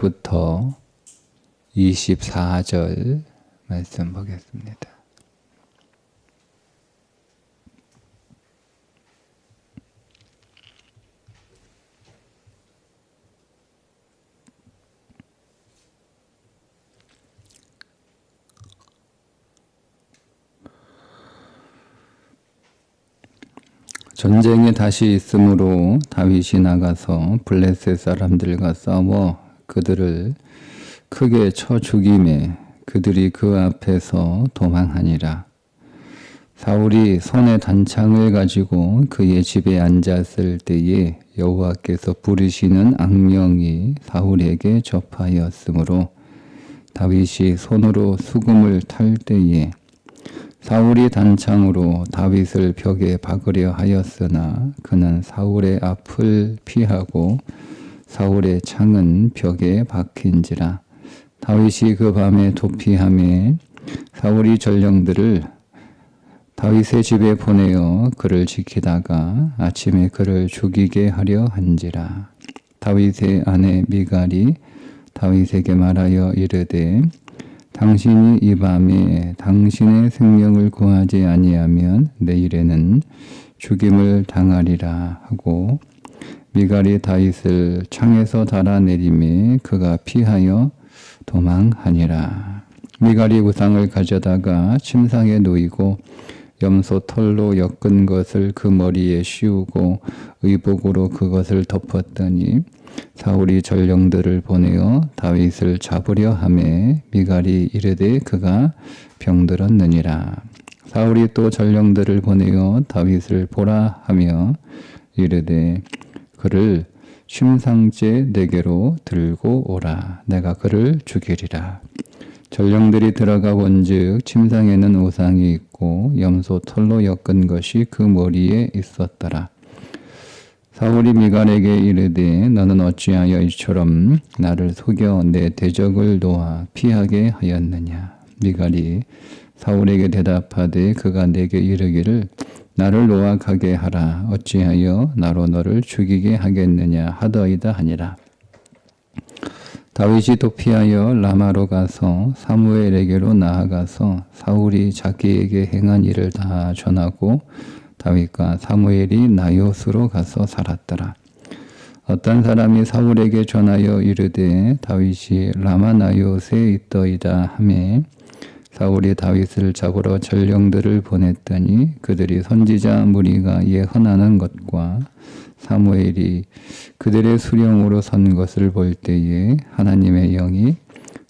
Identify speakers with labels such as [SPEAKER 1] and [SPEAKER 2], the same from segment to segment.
[SPEAKER 1] 부터 24절 말씀 보겠습니다. 전쟁이 다시 있으므로 다윗이 나가서 블레셋 사람들과 싸워 그들을 크게 쳐 죽이매 그들이 그 앞에서 도망하니라. 사울이 손에 단창을 가지고 그의 집에 앉았을 때에 여호와께서 부르시는 악명이 사울에게 접하였으므로 다윗이 손으로 수금을 탈 때에 사울이 단창으로 다윗을 벽에 박으려 하였으나 그는 사울의 앞을 피하고 사울의 창은 벽에 박힌지라. 다윗이 그 밤에 도피하매 사울이 전령들을 다윗의 집에 보내어 그를 지키다가 아침에 그를 죽이게 하려 한지라. 다윗의 아내 미갈이 다윗에게 말하여 이르되 당신이 이 밤에 당신의 생명을 구하지 아니하면 내일에는 죽임을 당하리라 하고 미갈이 다윗을 창에서 달아내리매 그가 피하여 도망하니라. 미갈이 우상을 가져다가 침상에 놓이고 염소 털로 엮은 것을 그 머리에 씌우고 의복으로 그것을 덮었더니 사울이 전령들을 보내어 다윗을 잡으려 하매 미갈이 이르되 그가 병들었느니라. 사울이 또 전령들을 보내어 다윗을 보라 하며 이르되 그를 침상째 내게로 들고 오라. 내가 그를 죽이리라. 전령들이 들어가 본즉 침상에는 우상이 있고 염소 털로 엮은 것이 그 머리에 있었더라. 사울이 미갈에게 이르되 너는 어찌하여 이처럼 나를 속여 내 대적을 놓아 피하게 하였느냐. 미갈이 사울에게 대답하되 그가 내게 이르기를 나를 놓아 가게 하라. 어찌하여 나로 너를 죽이게 하겠느냐 하더이다 하니라. 다윗이 도피하여 라마로 가서 사무엘에게로 나아가서 사울이 자기에게 행한 일을 다 전하고 다윗과 사무엘이 나요스로 가서 살았더라. 어떤 사람이 사울에게 전하여 이르되 다윗이 라마 나요스에 있더이다 하매 사울이 다윗을 잡으러 전령들을 보냈더니 그들이 선지자 무리가 예언하는 것과 사무엘이 그들의 수령으로 선 것을 볼 때에 하나님의 영이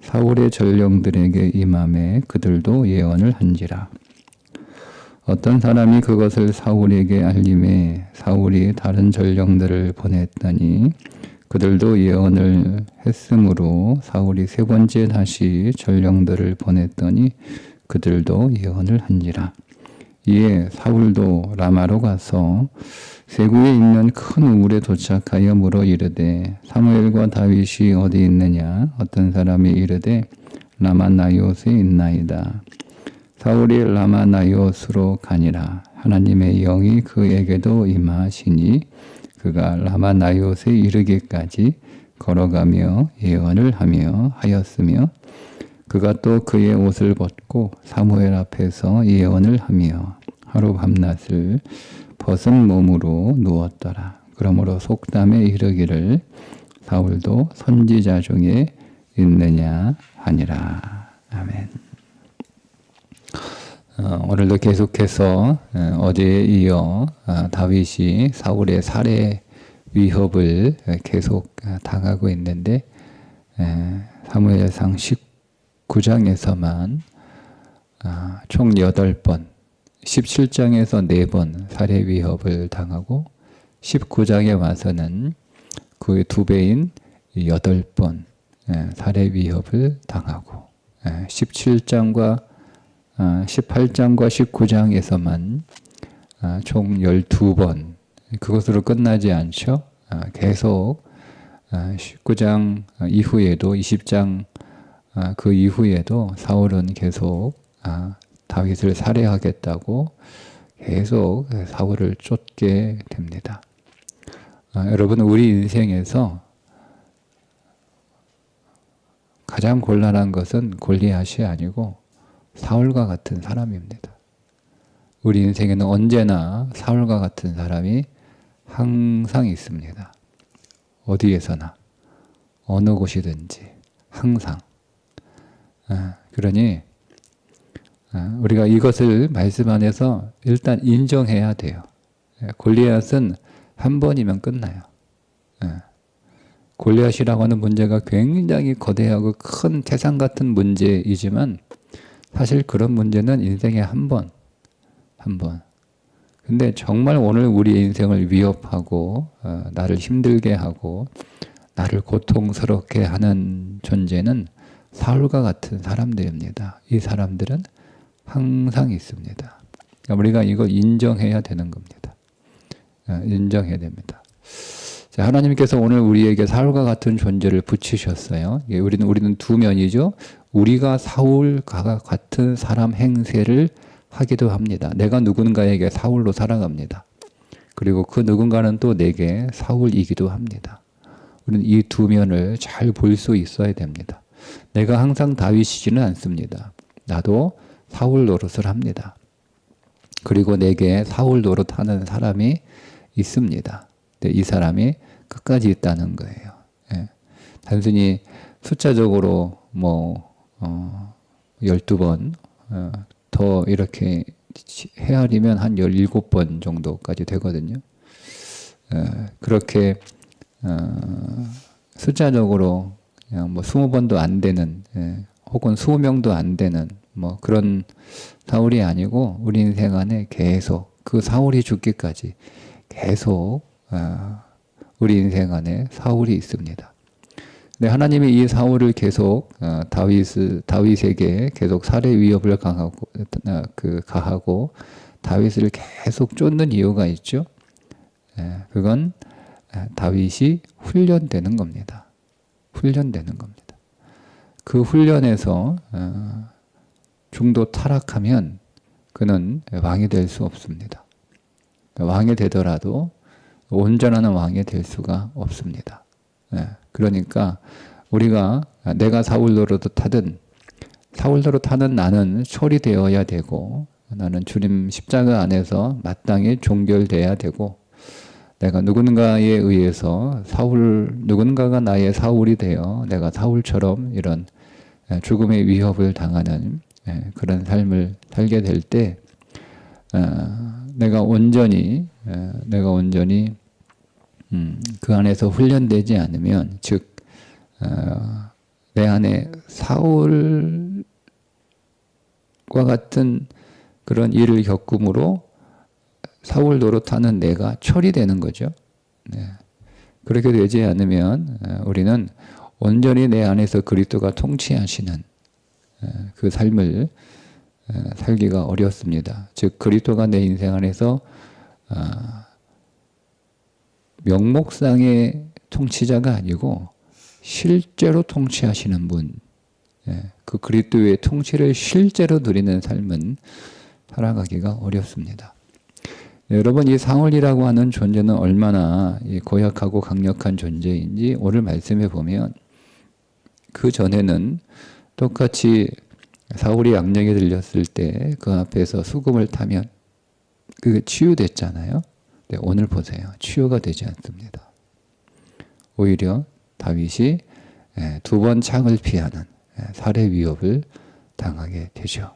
[SPEAKER 1] 사울의 전령들에게 임하매 그들도 예언을 한지라. 어떤 사람이 그것을 사울에게 알림해 사울이 다른 전령들을 보냈더니 그들도 예언을 했으므로 사울이 세 번째 다시 전령들을 보냈더니 그들도 예언을 한지라. 이에 사울도 라마로 가서 세구에 있는 큰 우물에 도착하여 물어 이르되 사무엘과 다윗이 어디 있느냐. 어떤 사람이 이르되 라마 나요스에 있나이다. 사울이 라마 나요스로 가니라. 하나님의 영이 그에게도 임하시니 그가 라마 나요스에 이르기까지 걸어가며 예언을 하며 하였으며 그가 또 그의 옷을 벗고 사무엘 앞에서 예언을 하며 하루 밤낮을 벗은 몸으로 누웠더라. 그러므로 속담에 이르기를 사울도 선지자 중에 있느냐 하니라. 아멘. 오늘도 계속해서 어제에 이어 다윗이 사울의 살해 위협을 계속 당하고 있는데 사무엘상 19장에서만 총 8번 17장에서 4번 살해 위협을 당하고 19장에 와서는 그 2배인 8번 살해 위협을 당하고 17장과 18장과 19장에서만 총 12번 그것으로 끝나지 않죠. 계속 19장 이후에도 20장 그 이후에도 사울은 계속 다윗을 살해하겠다고 계속 사울을 쫓게 됩니다. 여러분 우리 인생에서 가장 곤란한 것은 골리앗이 아니고 사울과 같은 사람입니다. 우리 인생에는 언제나 사울과 같은 사람이 항상 있습니다. 어디에서나 어느 곳이든지 항상. 그러니 우리가 이것을 말씀 안에서 일단 인정해야 돼요. 골리앗은 한 번이면 끝나요. 골리앗이라고 하는 문제가 굉장히 거대하고 큰 태산 같은 문제이지만 사실 그런 문제는 인생에 한 번. 근데 정말 오늘 우리 인생을 위협하고 나를 힘들게 하고 나를 고통스럽게 하는 존재는 사울과 같은 사람들입니다. 이 사람들은 항상 있습니다. 우리가 이걸 인정해야 되는 겁니다. 인정해야 됩니다. 자, 하나님께서 오늘 우리에게 사울과 같은 존재를 붙이셨어요. 우리는 두 면이죠. 우리가 사울과 같은 사람 행세를 하기도 합니다. 내가 누군가에게 사울로 살아갑니다. 그리고 그 누군가는 또 내게 사울이기도 합니다. 우리는 이 두 면을 잘 볼 수 있어야 됩니다. 내가 항상 다윗이지는 않습니다. 나도 사울 노릇을 합니다. 그리고 내게 사울 노릇하는 사람이 있습니다. 이 사람이 끝까지 있다는 거예요. 단순히 숫자적으로 12번 더 이렇게 헤아리면 한 17번 정도까지 되거든요. 그렇게 숫자적으로 그냥 20번도 안 되는 혹은 20명도 안 되는 그런 사울이 아니고 우리 인생 안에 계속 그 사울이 죽기까지 계속 우리 인생 안에 사울이 있습니다. 근데 하나님이 이 사울을 계속 다윗에게 계속 살해 위협을 가하고 다윗을 계속 쫓는 이유가 있죠. 그건 다윗이 훈련되는 겁니다. 훈련되는 겁니다. 그 훈련에서 중도 타락하면 그는 왕이 될 수 없습니다. 왕이 되더라도 온전한 왕이 될 수가 없습니다. 그러니까 우리가 내가 사울 노릇하든 사울 노릇하는 나는 처리되어야 되고 나는 주님 십자가 안에서 마땅히 종결돼야 되고 내가 누군가에 의해서 누군가가 나의 사울이 되어 내가 사울처럼 이런 죽음의 위협을 당하는 그런 삶을 살게 될 때 내가 온전히 그 안에서 훈련되지 않으면 즉 내 안에 사울과 같은 그런 일을 겪음으로 사울 노릇하는 내가 처리되는 거죠. 그렇게 되지 않으면 우리는 온전히 내 안에서 그리스도가 통치하시는 그 삶을 살기가 어렵습니다. 즉 그리스도가 내 인생 안에서 명목상의 통치자가 아니고 실제로 통치하시는 분, 그 그리스도의 통치를 실제로 누리는 삶은 살아가기가 어렵습니다. 여러분, 이 사울이라고 하는 존재는 얼마나 고약하고 강력한 존재인지 오늘 말씀해 보면 그 전에는 똑같이 사울이 악령에 들렸을 때 그 앞에서 수금을 타면 그게 치유됐잖아요. 네, 오늘 보세요. 치유가 되지 않습니다. 오히려 다윗이 2번 창을 피하는 살해 위협을 당하게 되죠.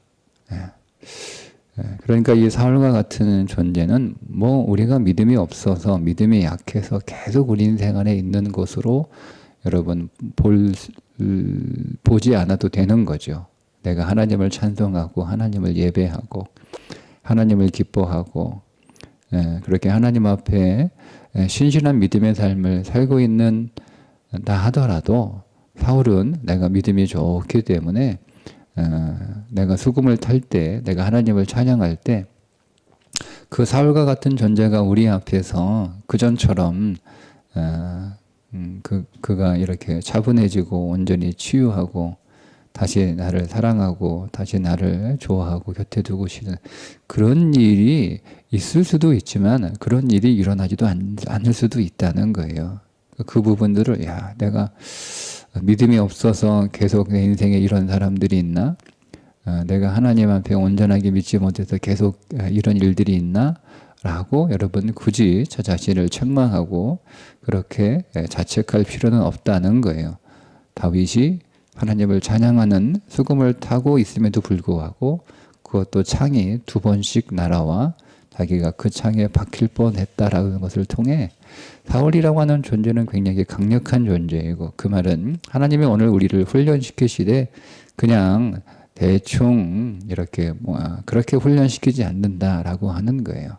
[SPEAKER 1] 그러니까 이 사울과 같은 존재는 우리가 믿음이 없어서 믿음이 약해서 계속 우리 인생 안에 있는 것으로 여러분 보지 않아도 되는 거죠. 내가 하나님을 찬송하고 하나님을 예배하고 하나님을 기뻐하고 그렇게 하나님 앞에 신실한 믿음의 삶을 살고 있는 다 하더라도 사울은 내가 믿음이 좋기 때문에 내가 수금을 탈 때 내가 하나님을 찬양할 때 그 사울과 같은 존재가 우리 앞에서 그전처럼 그가 이렇게 차분해지고 온전히 치유하고 다시 나를 사랑하고 다시 나를 좋아하고 곁에 두고 싶은 그런 일이 있을 수도 있지만 그런 일이 일어나지도 않을 수도 있다는 거예요. 그 부분들을 내가 믿음이 없어서 계속 내 인생에 이런 사람들이 있나? 내가 하나님 앞에 온전하게 믿지 못해서 계속 이런 일들이 있나? 라고 여러분 굳이 저 자신을 책망하고 그렇게 자책할 필요는 없다는 거예요. 다윗이 하나님을 찬양하는 수금을 타고 있음에도 불구하고 그것도 창이 2번씩 날아와 자기가 그 창에 박힐 뻔했다라는 것을 통해 사울이라고 하는 존재는 굉장히 강력한 존재이고, 그 말은 하나님이 오늘 우리를 훈련시키시되 그냥 대충 이렇게 그렇게 훈련시키지 않는다라고 하는 거예요.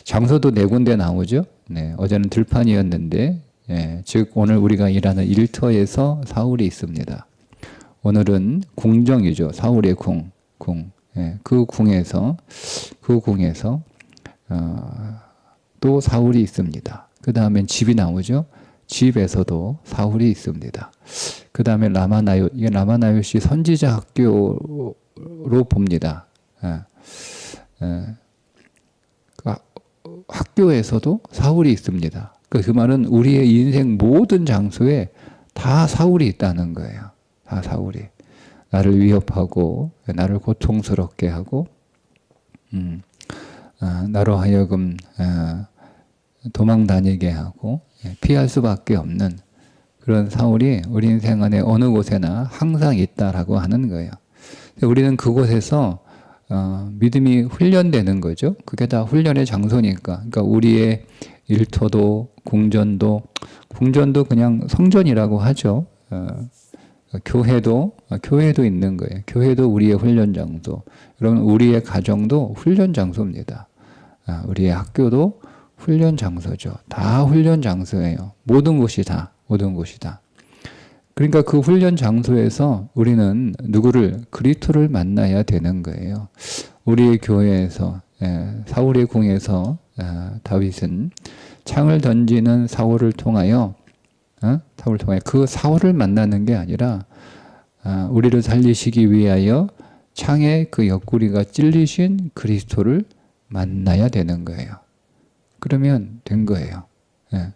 [SPEAKER 1] 장소도 4군데 나오죠. 네, 어제는 들판이었는데, 즉 오늘 우리가 일하는 일터에서 사울이 있습니다. 오늘은 궁정이죠. 사울의 궁. 그 궁에서 또 사울이 있습니다. 그 다음엔 집이 나오죠. 집에서도 사울이 있습니다. 그 다음에 라마나옳, 이게 라마나옳이 선지자 학교로 봅니다. 학교에서도 사울이 있습니다. 그 말은 우리의 인생 모든 장소에 다 사울이 있다는 거예요. 다 사울이. 나를 위협하고 나를 고통스럽게 하고 나로 하여금 도망 다니게 하고 피할 수밖에 없는 그런 사울이 우리 인생 안에 어느 곳에나 항상 있다라고 하는 거예요. 우리는 그곳에서 믿음이 훈련되는 거죠. 그게 다 훈련의 장소니까. 그러니까 우리의 일터도 궁전도 그냥 성전이라고 하죠. 교회도 있는 거예요. 교회도 우리의 훈련 장소. 여러분, 우리의 가정도 훈련 장소입니다. 우리의 학교도 훈련 장소죠. 다 훈련 장소예요. 모든 곳이 다. 그러니까 그 훈련 장소에서 우리는 그리스도를 만나야 되는 거예요. 우리의 교회에서, 사울의 궁에서 다윗은 창을 던지는 사울을 통하여 그 사울을 만나는 게 아니라 우리를 살리시기 위하여 창에 그 옆구리가 찔리신 그리스도를 만나야 되는 거예요. 그러면 된 거예요.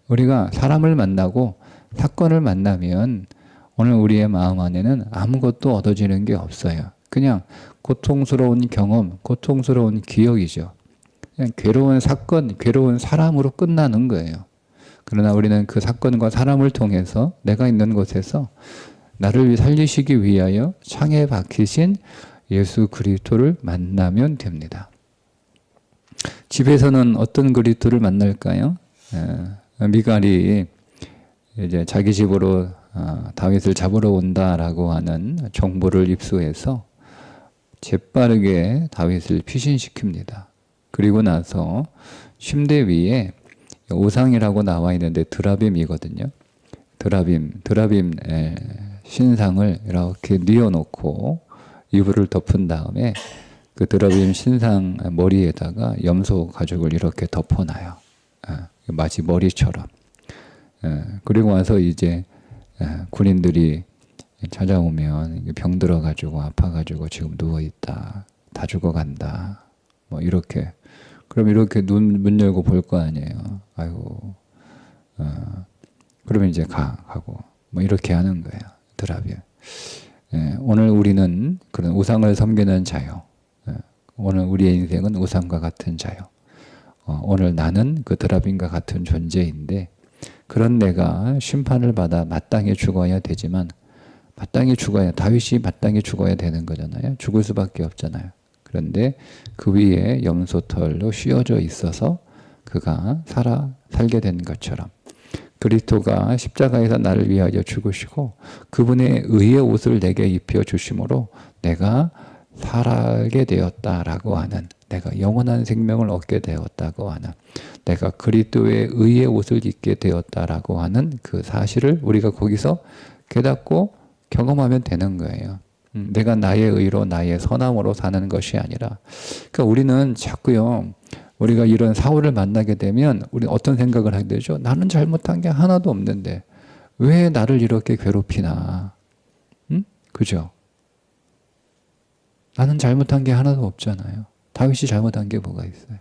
[SPEAKER 1] 우리가 사람을 만나고 사건을 만나면 오늘 우리의 마음 안에는 아무것도 얻어지는 게 없어요. 그냥 고통스러운 경험, 고통스러운 기억이죠. 그냥 괴로운 사건, 괴로운 사람으로 끝나는 거예요. 그러나 우리는 그 사건과 사람을 통해서 내가 있는 곳에서 나를 살리시기 위하여 창에 박히신 예수 그리스도를 만나면 됩니다. 집에서는 어떤 그리스도를 만날까요? 미갈이 이제 자기 집으로 다윗을 잡으러 온다라고 하는 정보를 입수해서 재빠르게 다윗을 피신시킵니다. 그리고 나서 침대 위에 우상이라고 나와 있는데 드라빔이거든요. 드라빔 신상을 이렇게 뉘어놓고 이불을 덮은 다음에 그 드라빔 신상 머리에다가 염소 가죽을 이렇게 덮어놔요. 마치 머리처럼. 그리고 와서 이제 군인들이 찾아오면 병 들어가지고 아파가지고 지금 누워있다. 다 죽어간다. 뭐 이렇게. 그럼 이렇게 문 열고 볼 거 아니에요. 아이고. 그러면 이제 가고. 뭐 이렇게 하는 거예요. 드라빔. 오늘 우리는 그런 우상을 섬기는 자요. 오늘 우리의 인생은 우상과 같은 자요. 오늘 나는 그 드라빔과 같은 존재인데, 그런 내가 심판을 받아 마땅히 죽어야 되지만, 다윗이 마땅히 죽어야 되는 거잖아요. 죽을 수밖에 없잖아요. 그런데 그 위에 염소털로 씌워져 있어서 그가 살게 된 것처럼 그리스도가 십자가에서 나를 위하여 죽으시고 그분의 의의 옷을 내게 입혀 주심으로 내가 살게 되었다라고 하는, 내가 영원한 생명을 얻게 되었다고 하는, 내가 그리스도의 의의 옷을 입게 되었다라고 하는 그 사실을 우리가 거기서 깨닫고 경험하면 되는 거예요. 내가 나의 의로 나의 선함으로 사는 것이 아니라, 그러니까 우리는 자꾸요, 우리가 이런 사울을 만나게 되면 우리 어떤 생각을 하게 되죠? 나는 잘못한 게 하나도 없는데 왜 나를 이렇게 괴롭히나? 그죠? 나는 잘못한 게 하나도 없잖아요. 다윗이 잘못한 게 뭐가 있어요?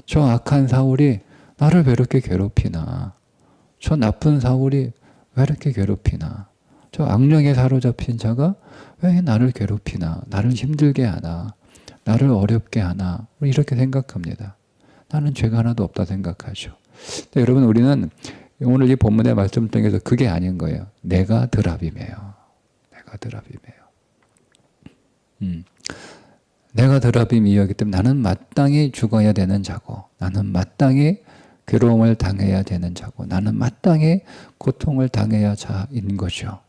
[SPEAKER 1] 저 악한 사울이 나를 왜 이렇게 괴롭히나? 저 나쁜 사울이 왜 이렇게 괴롭히나? 저 악령에 사로잡힌 자가 왜 나를 괴롭히나? 나를 힘들게 하나? 나를 어렵게 하나? 이렇게 생각합니다. 나는 죄가 하나도 없다 생각하죠. 근데 여러분, 우리는 오늘 이 본문의 말씀 통해서 그게 아닌 거예요. 내가 덜 아비매요. 내가 덜 아비매요. 내가 덜 아비미이기 때문에 나는 마땅히 죽어야 되는 자고, 나는 마땅히 괴로움을 당해야 되는 자고, 나는 마땅히 고통을 당해야 자인 거죠.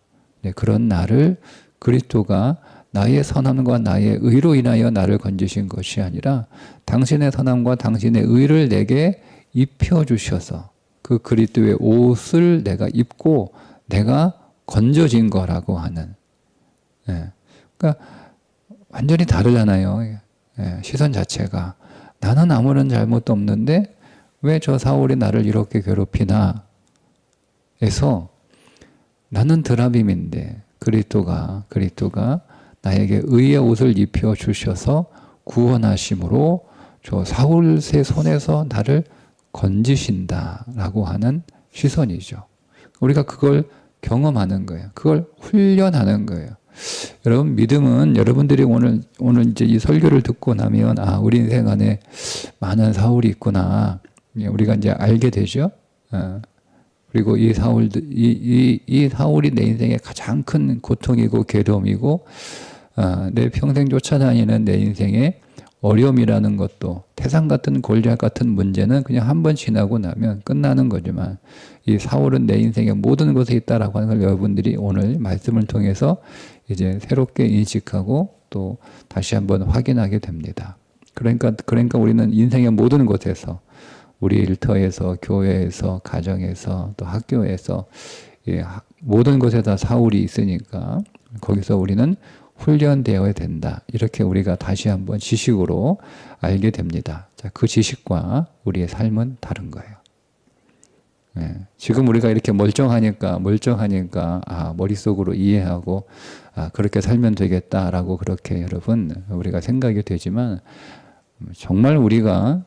[SPEAKER 1] 네, 그런 나를 그리스도가 나의 선함과 나의 의로 인하여 나를 건지신 것이 아니라 당신의 선함과 당신의 의를 내게 입혀주셔서 그 그리스도의 옷을 내가 입고 내가 건져진 거라고 하는, 예. 그러니까 완전히 다르잖아요. 예, 시선 자체가. 나는 아무런 잘못도 없는데 왜 저 사울이 나를 이렇게 괴롭히나 해서 나는 드라빔인데 그리스도가 나에게 의의 옷을 입혀 주셔서 구원하심으로 저 사울의 손에서 나를 건지신다라고 하는 시선이죠. 우리가 그걸 경험하는 거예요. 그걸 훈련하는 거예요. 여러분, 믿음은 여러분들이 오늘 이제 이 설교를 듣고 나면 우리 인생 안에 많은 사울이 있구나. 우리가 이제 알게 되죠. 그리고 이 사울이 내 인생의 가장 큰 고통이고 괴로움이고 내 평생 쫓아다니는 내 인생의 어려움이라는 것도, 태산 같은 골리앗 같은 문제는 그냥 한 번 지나고 나면 끝나는 거지만 이 사울은 내 인생의 모든 곳에 있다라고 하는 걸 여러분들이 오늘 말씀을 통해서 이제 새롭게 인식하고 또 다시 한번 확인하게 됩니다. 그러니까 우리는 인생의 모든 곳에서, 우리 일터에서, 교회에서, 가정에서, 또 학교에서, 모든 곳에 다 사울이 있으니까 거기서 우리는 훈련되어야 된다. 이렇게 우리가 다시 한번 지식으로 알게 됩니다. 자, 그 지식과 우리의 삶은 다른 거예요. 지금 우리가 이렇게 멀쩡하니까 머릿속으로 이해하고 그렇게 살면 되겠다라고 그렇게 여러분 우리가 생각이 되지만, 정말 우리가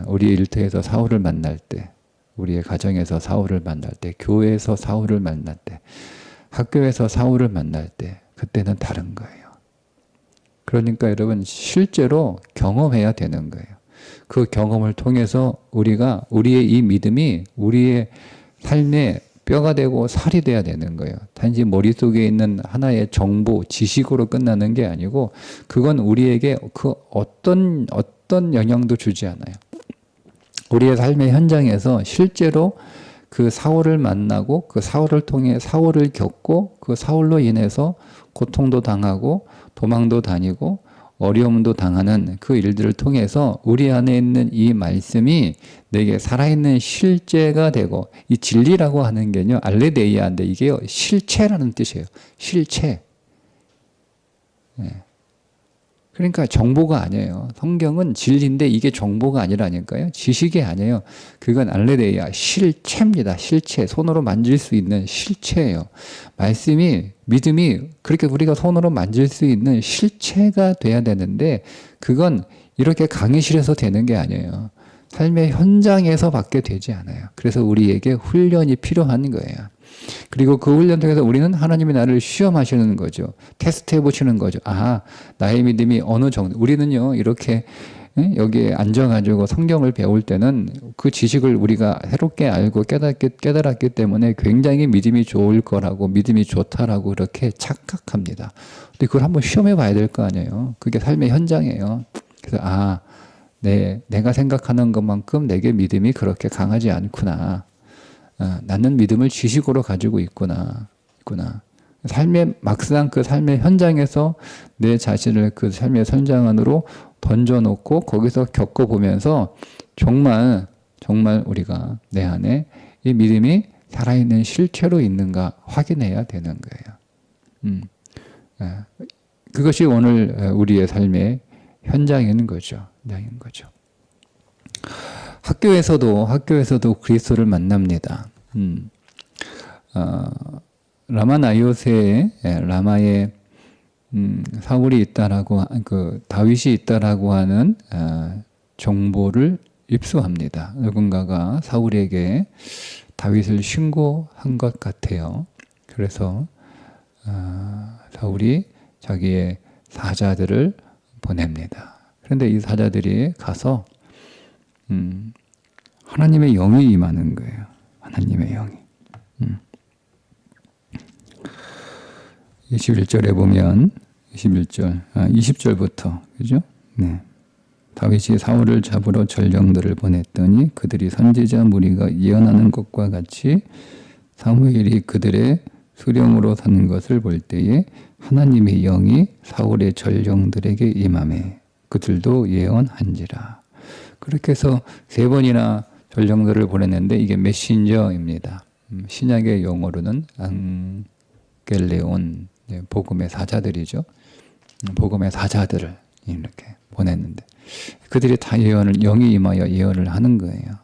[SPEAKER 1] 우리의 일터에서 사울을 만날 때, 우리의 가정에서 사울을 만날 때, 교회에서 사울을 만날 때, 학교에서 사울을 만날 때, 그때는 다른 거예요. 그러니까 여러분, 실제로 경험해야 되는 거예요. 그 경험을 통해서 우리의 이 믿음이 우리의 삶의 뼈가 되고 살이 돼야 되는 거예요. 단지 머릿속에 있는 하나의 정보, 지식으로 끝나는 게 아니고, 그건 우리에게 그 어떤 영향도 주지 않아요. 우리의 삶의 현장에서 실제로 그 사울을 만나고, 그 사울을 통해 사울을 겪고, 그 사울로 인해서 고통도 당하고 도망도 다니고 어려움도 당하는 그 일들을 통해서 우리 안에 있는 이 말씀이 내게 살아있는 실제가 되고, 이 진리라고 하는 게요, 알레데이아인데 이게 실체라는 뜻이에요. 실체. 그러니까 정보가 아니에요. 성경은 진리인데 이게 정보가 아니라니까요. 지식이 아니에요. 그건 알레데이아, 실체입니다. 실체. 손으로 만질 수 있는 실체예요. 말씀이, 믿음이 그렇게 우리가 손으로 만질 수 있는 실체가 돼야 되는데, 그건 이렇게 강의실에서 되는 게 아니에요. 삶의 현장에서 받게 되지 않아요. 그래서 우리에게 훈련이 필요한 거예요. 그리고 그 훈련 통해서 우리는 하나님이 나를 시험하시는 거죠. 테스트해 보시는 거죠. 나의 믿음이 어느 정도. 우리는요, 이렇게 여기에 앉아가지고 성경을 배울 때는 그 지식을 우리가 새롭게 알고 깨달았기 때문에 굉장히 믿음이 좋을 거라고, 믿음이 좋다라고 그렇게 착각합니다. 근데 그걸 한번 시험해 봐야 될 거 아니에요. 그게 삶의 현장이에요. 그래서 내가 생각하는 것만큼 내게 믿음이 그렇게 강하지 않구나. 나는 믿음을 지식으로 가지고 있구나. 막상 그 삶의 현장에서 내 자신을 그 삶의 현장 안으로 던져놓고 거기서 겪어보면서 정말 우리가 내 안에 이 믿음이 살아있는 실체로 있는가 확인해야 되는 거예요. 그것이 오늘 우리의 삶의 현장인 거죠. 학교에서도 그리스도를 만납니다. 라마나요세에 라마에 사울이 있다라고, 다윗이 있다라고 하는 정보를 입수합니다. 누군가가 사울에게 다윗을 신고한 것 같아요. 그래서 사울이 자기의 사자들을 보냅니다. 그런데 이 사자들이 가서 하나님의 영이 임하는 거예요. 하나님의 영이. 21절에 보면 20절부터 그죠? 네. 다윗이 사울을 잡으러 전령들을 보냈더니 그들이 선지자 무리가 예언하는 것과 같이 사무엘이 그들의 수령으로 사는 것을 볼 때에 하나님의 영이 사울의 전령들에게 임하매 그들도 예언한지라. 그렇게 해서 3번이나 전령들을 보냈는데 이게 메신저입니다. 신약의 용어로는 앙겔레온, 복음의 사자들이죠. 복음의 사자들을 이렇게 보냈는데 그들이 다 영이 임하여 예언을 하는 거예요.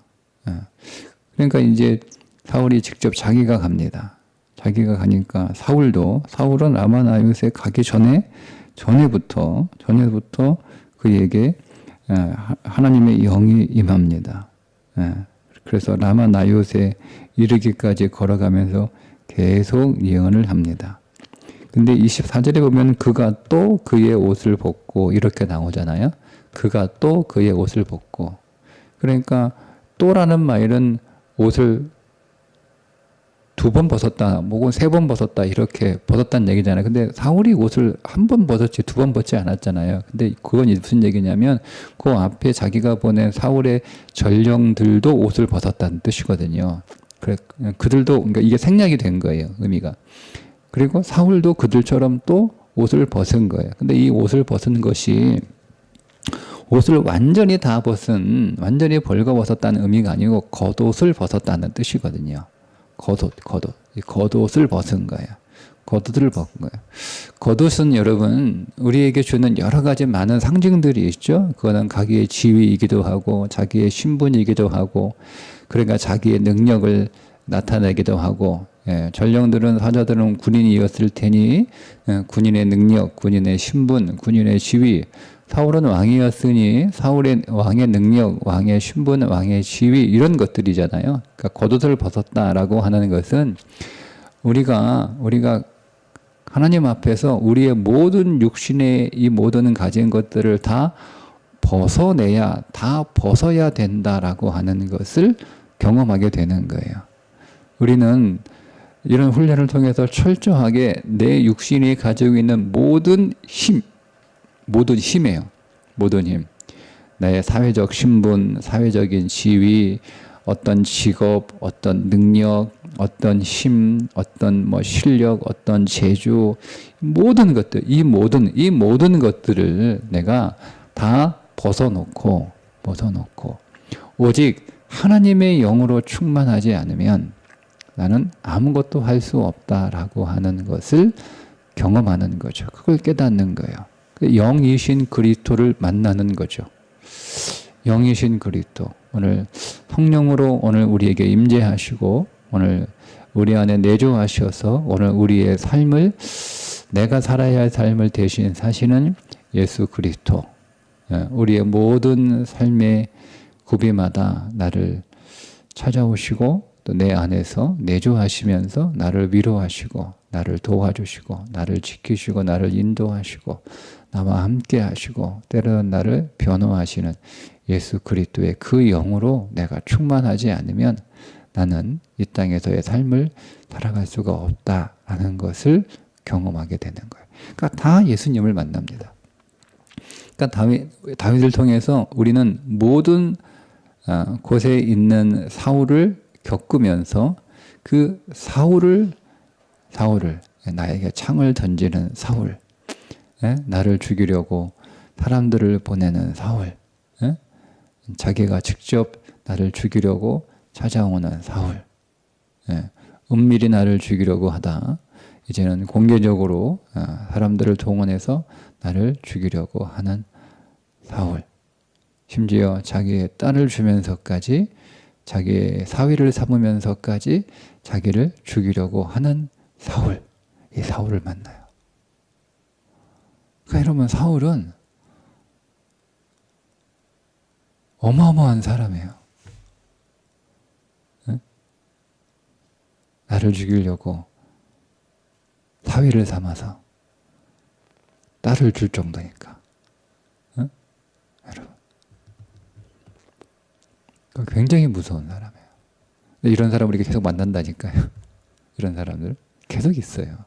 [SPEAKER 1] 그러니까 이제 사울이 직접 자기가 갑니다. 자기가 가니까 사울은 라마나요세 가기 전에부터 그에게 하나님의 영이 임합니다. 그래서 라마나요세 이르기까지 걸어가면서 계속 예언을 합니다. 근데 24절에 보면 그가 또 그의 옷을 벗고 이렇게 나오잖아요. 그가 또 그의 옷을 벗고. 그러니까 또라는 말은 옷을 2번 벗었다, 혹은 3번 벗었다 이렇게 벗었다는 얘기잖아요. 근데 사울이 옷을 1번 벗었지 2번 벗지 않았잖아요. 근데 그건 무슨 얘기냐면 그 앞에 자기가 보낸 사울의 전령들도 옷을 벗었다는 뜻이거든요. 그들도 그러니까 이게 생략이 된 거예요. 의미가. 그리고 사울도 그들처럼 또 옷을 벗은 거예요. 근데 이 옷을 벗은 것이 옷을 완전히 완전히 벌거벗었다는 의미가 아니고 겉옷을 벗었다는 뜻이거든요. 겉옷을 벗은 거예요. 겉옷을 벗은 거예요. 겉옷은 여러분 우리에게 주는 여러 가지 많은 상징들이 있죠. 그거는 자기의 지위이기도 하고 자기의 신분이기도 하고 그러니까 자기의 능력을 나타내기도 하고 전령들은 사자들은 군인이었을 테니 군인의 능력, 군인의 신분, 군인의 지위 사울은 왕이었으니 사울의 왕의 능력, 왕의 신분, 왕의 지위 이런 것들이잖아요. 그러니까 겉옷을 벗었다라고 하는 것은 우리가 하나님 앞에서 우리의 모든 육신의 이 모든 가진 것들을 다 벗어야 된다라고 하는 것을 경험하게 되는 거예요. 우리는 이런 훈련을 통해서 철저하게 내 육신이 가지고 있는 모든 힘이에요. 모든 힘. 나의 사회적 신분, 사회적인 지위, 어떤 직업, 어떤 능력, 어떤 힘, 어떤 실력, 어떤 재주, 모든 것들, 이 모든 것들을 내가 다 벗어놓고 오직 하나님의 영으로 충만하지 않으면 나는 아무것도 할 수 없다라고 하는 것을 경험하는 거죠. 그걸 깨닫는 거예요. 영이신 그리스도를 만나는 거죠. 영이신 그리스도. 오늘 성령으로 오늘 우리에게 임재하시고 오늘 우리 안에 내주하셔서 오늘 우리의 삶을 내가 살아야 할 삶을 대신 사시는 예수 그리스도. 우리의 모든 삶의 구비마다 나를 찾아오시고 또 내 안에서 내주하시면서 나를 위로하시고 나를 도와주시고 나를 지키시고 나를 인도하시고 나와 함께 하시고 때로는 나를 변호하시는 예수 그리스도의 그 영으로 내가 충만하지 않으면 나는 이 땅에서의 삶을 살아갈 수가 없다라는 것을 경험하게 되는 거예요. 그러니까 다 예수님을 만납니다. 그러니까 다윗을 통해서 우리는 모든 곳에 있는 사울을 겪으면서 그 사울을 나에게 창을 던지는 사울, 나를 죽이려고 사람들을 보내는 사울, 자기가 직접 나를 죽이려고 찾아오는 사울, 은밀히 나를 죽이려고 하다 이제는 공개적으로 사람들을 동원해서 나를 죽이려고 하는 사울, 심지어 자기의 딸을 주면서까지 자기의 사위를 삼으면서까지 자기를 죽이려고 하는 사울, 이 사울을 만나요. 그러니까 여러분 사울은 어마어마한 사람이에요. 나를 죽이려고 사위를 삼아서 딸을 줄 정도니까. 응? 여러분. 굉장히 무서운 사람이에요. 이런 사람 우리가 계속 만난다니까요. 이런 사람들 계속 있어요.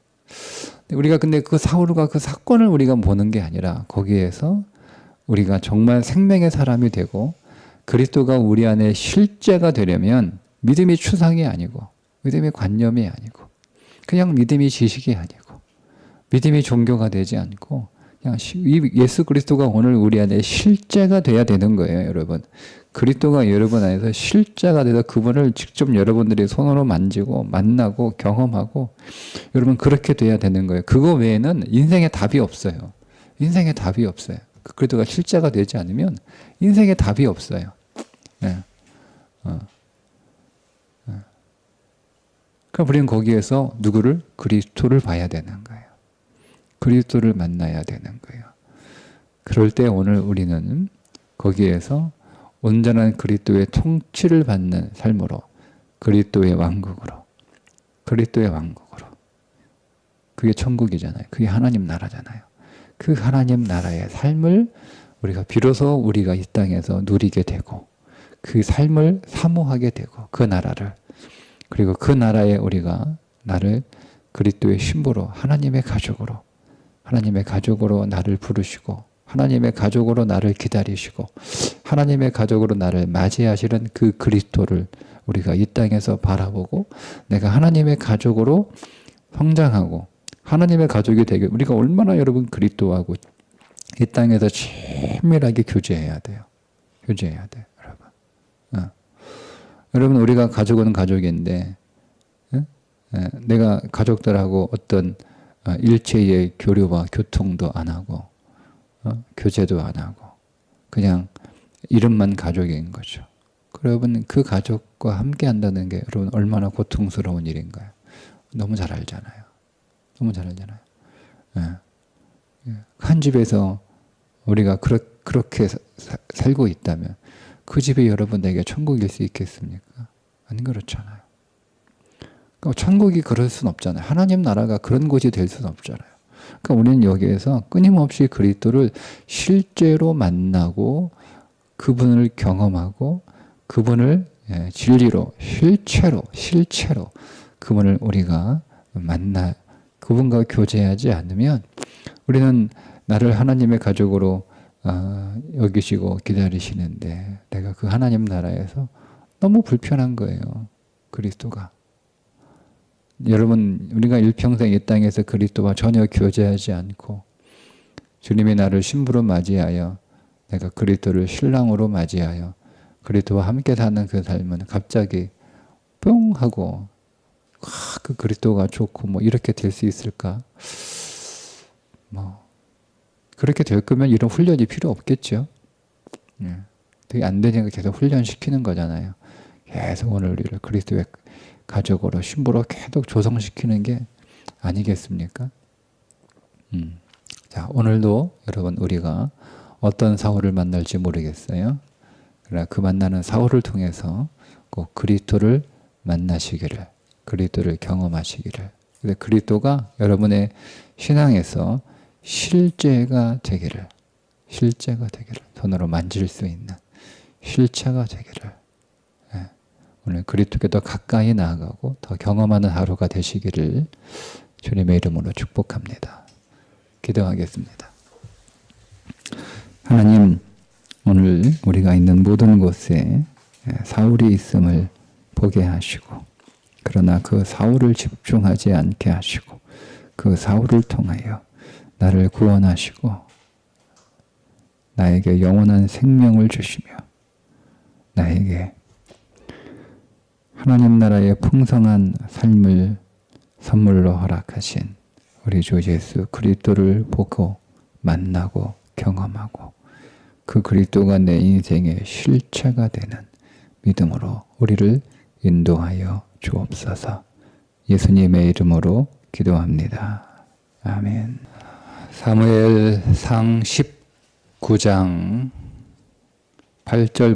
[SPEAKER 1] 우리가 근데 그 사울과 그 사건을 우리가 보는 게 아니라 거기에서 우리가 정말 생명의 사람이 되고 그리스도가 우리 안에 실제가 되려면 믿음이 추상이 아니고 믿음이 관념이 아니고 그냥 믿음이 지식이 아니고 믿음이 종교가 되지 않고 그냥 예수 그리스도가 오늘 우리 안에 실제가 돼야 되는 거예요, 여러분. 그리스도가 여러분 안에서 실제가 돼서 그분을 직접 여러분들이 손으로 만지고 만나고 경험하고 여러분 그렇게 돼야 되는 거예요. 그거 외에는 인생에 답이 없어요. 인생에 답이 없어요. 그리스도가 실제가 되지 않으면 인생에 답이 없어요. 네. 그럼 우리는 거기에서 누구를? 그리스도를 봐야 되는 거예요. 그리스도를 만나야 되는 거예요. 그럴 때 오늘 우리는 거기에서 온전한 그리스도의 통치를 받는 삶으로 그리스도의 왕국으로 그리스도의 왕국으로 그게 천국이잖아요. 그게 하나님 나라잖아요. 그 하나님 나라의 삶을 우리가 비로소 우리가 이 땅에서 누리게 되고 그 삶을 사모하게 되고 그 나라를 그리고 그 나라에 우리가 나를 그리스도의 신부로 하나님의 가족으로 나를 부르시고 하나님의 가족으로 나를 기다리시고 하나님의 가족으로 나를 맞이하시는 그 그리스도를 우리가 이 땅에서 바라보고 내가 하나님의 가족으로 성장하고 하나님의 가족이 되게 우리가 얼마나 여러분 그리스도하고 이 땅에서 친밀하게 교제해야 돼요. 교제해야 돼요, 여러분. 여러분 우리가 가족은 가족인데 내가 가족들하고 어떤 일체의 교류와 교통도 안 하고 교제도 안 하고 그냥 이름만 가족인 거죠. 여러분 그 가족과 함께 한다는 게 여러분 얼마나 고통스러운 일인가요? 너무 잘 알잖아요. 너무 잘 알잖아요. 한 집에서 우리가 그렇게 살고 있다면 그 집이 여러분에게 천국일 수 있겠습니까? 안 그렇잖아요. 그러니까 천국이 그럴 수는 없잖아요. 하나님 나라가 그런 곳이 될 수는 없잖아요. 그러니까 우리는 여기에서 끊임없이 그리스도를 실제로 만나고 그분을 경험하고 그분을 진리로 실체로 그분을 우리가 만나 그분과 교제하지 않으면 우리는 나를 하나님의 가족으로 여기시고 기다리시는데 내가 그 하나님 나라에서 너무 불편한 거예요. 그리스도가. 여러분 우리가 일평생 이 땅에서 그리스도와 전혀 교제하지 않고 주님이 나를 신부로 맞이하여 내가 그리스도를 신랑으로 맞이하여 그리스도와 함께 사는 그 삶은 갑자기 뿅 하고 그 그리스도가 좋고 뭐 이렇게 될 수 있을까? 뭐 그렇게 될 거면 이런 훈련이 필요 없겠죠. 그게 안 되니까 계속 훈련시키는 거잖아요. 계속 오늘 우리를 그리스도의 가족으로 신부로 계속 조성시키는 게 아니겠습니까? 자, 오늘도 여러분 우리가 어떤 사울을 만날지 모르겠어요. 그러나 그 만나는 사울을 통해서 꼭 그리스도를 만나시기를, 그리스도를 경험하시기를, 그리스도가 여러분의 신앙에서 실제가 되기를, 손으로 만질 수 있는 실체가 되기를, 오늘 그리스도께 더 가까이 나아가고 더 경험하는 하루가 되시기를 주님의 이름으로 축복합니다. 기도하겠습니다. 하나님, 오늘 우리가 있는 모든 곳에 사울이 있음을 보게 하시고, 그러나 그 사울을 집중하지 않게 하시고, 그 사울을 통하여 나를 구원하시고 나에게 영원한 생명을 주시며 나에게 하나님 나라의 풍성한 삶을 선물로 허락하신 우리 주 예수 그리스도를 보고 만나고 경험하고 그 그리스도가 내 인생의 실체가 되는 믿음으로 우리를 인도하여 주옵소서. 예수님의 이름으로 기도합니다. 아멘. 사무엘상 19장 8절